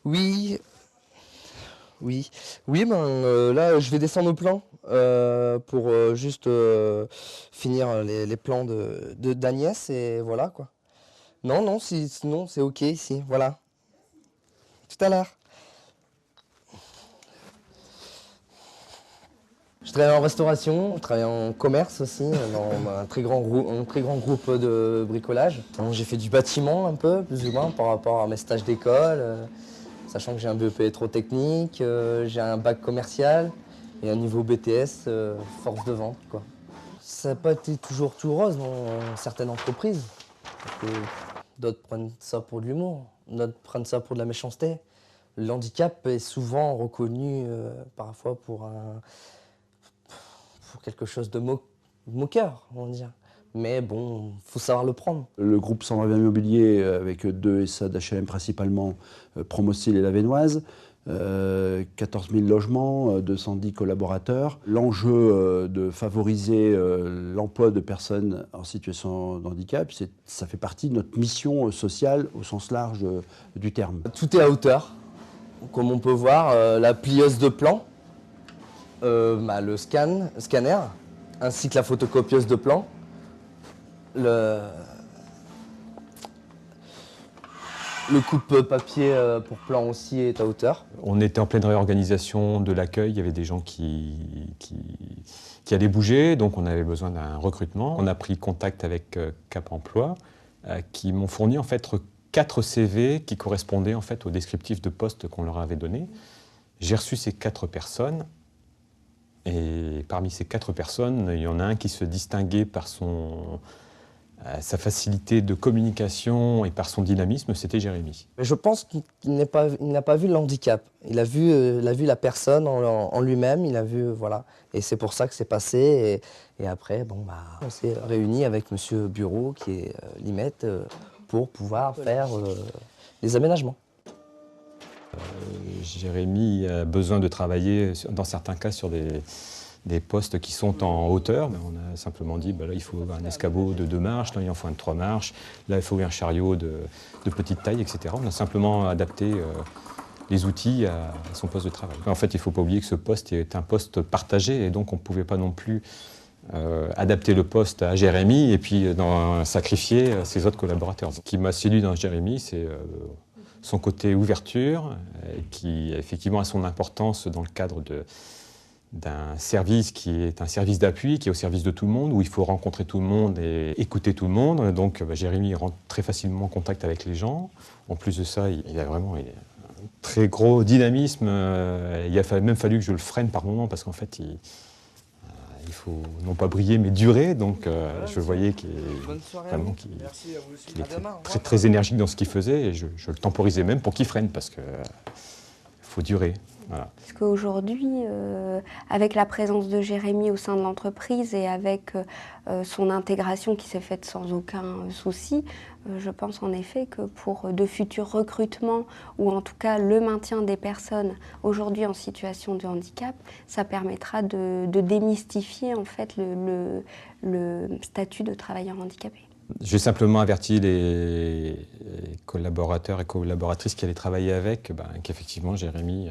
Oui, oui, oui, là, je vais descendre au plan pour juste finir les plans d'Agnès et voilà quoi. Non, non, sinon c'est ok ici, voilà. Tout à l'heure. Je travaille en restauration, je travaille en commerce aussi, dans un très grand groupe de bricolage. Donc, j'ai fait du bâtiment un peu, plus ou moins, par rapport à mes stages d'école, sachant que j'ai un BEP électrotechnique, j'ai un bac commercial et un niveau BTS, force de vente, quoi. Ça n'a pas été toujours tout rose dans certaines entreprises. Parce que d'autres prennent ça pour de l'humour, d'autres prennent ça pour de la méchanceté. Le handicap est souvent reconnu parfois pour quelque chose de moqueur, on va dire. Mais bon, faut savoir le prendre. Le groupe 120 Immobilier, avec deux SA d'HLM principalement, Promocil et La Vénoise, 14 000 logements, 210 collaborateurs. L'enjeu de favoriser l'emploi de personnes en situation de handicap, ça fait partie de notre mission sociale au sens large du terme. Tout est à hauteur, comme on peut voir, la plieuse de plan, le scanner, ainsi que la photocopieuse de plan. Le coupe-papier pour plan aussi est à hauteur. On était en pleine réorganisation de l'accueil, il y avait des gens qui allaient bouger, donc on avait besoin d'un recrutement. On a pris contact avec Cap Emploi, qui m'ont fourni en fait 4 CV qui correspondaient en fait au descriptif de poste qu'on leur avait donné. J'ai reçu ces 4 personnes, et parmi ces 4 personnes, il y en a un qui se distinguait par sa facilité de communication et par son dynamisme, c'était Jérémy. Mais je pense qu'il n'a pas vu le handicap. Il a vu la personne en lui-même, il a vu, voilà. Et c'est pour ça que c'est passé. Et après, on s'est réunis avec Monsieur Bureau, qui est l'IMET, pour pouvoir faire les aménagements. Jérémy a besoin de travailler, dans certains cas, sur des postes qui sont en hauteur. On a simplement dit, là, il faut un escabeau de 2 marches, là, il en faut un de 3 marches, là, il faut un chariot de petite taille, etc. On a simplement adapté les outils à son poste de travail. En fait, il ne faut pas oublier que ce poste est un poste partagé, et donc on ne pouvait pas non plus adapter le poste à Jérémy et puis sacrifier ses autres collaborateurs. Ce qui m'a séduit dans Jérémy, c'est son côté ouverture, qui effectivement a son importance dans le cadre d'un service qui est un service d'appui, qui est au service de tout le monde, où il faut rencontrer tout le monde et écouter tout le monde. Donc Jérémy rentre très facilement en contact avec les gens. En plus de ça, il a vraiment un très gros dynamisme. Il a même fallu que je le freine par moments, parce qu'en fait, il faut non pas briller, mais durer. Donc je voyais qu'il était très énergique dans ce qu'il faisait, et je le temporisais même pour qu'il freine, parce qu'il faut durer. Voilà. Parce qu'aujourd'hui, avec la présence de Jérémy au sein de l'entreprise et avec son intégration qui s'est faite sans aucun souci, je pense en effet que pour de futurs recrutements, ou en tout cas le maintien des personnes aujourd'hui en situation de handicap, ça permettra de démystifier en fait le statut de travailleur handicapé. J'ai simplement averti les collaborateurs et collaboratrices qui allaient travailler avec, qu'effectivement Jérémy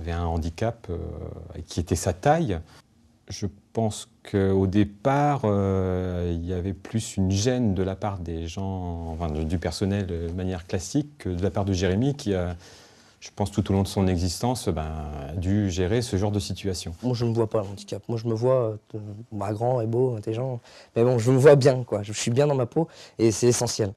avait un handicap qui était sa taille. Je pense qu'au départ, il y avait plus une gêne de la part des gens, du personnel de manière classique, que de la part de Jérémy, qui a, je pense, tout au long de son existence, dû gérer ce genre de situation. Moi, je ne me vois pas le handicap. Moi, je me vois grand et beau, intelligent. Mais bon, je me vois bien, quoi. Je suis bien dans ma peau et c'est essentiel.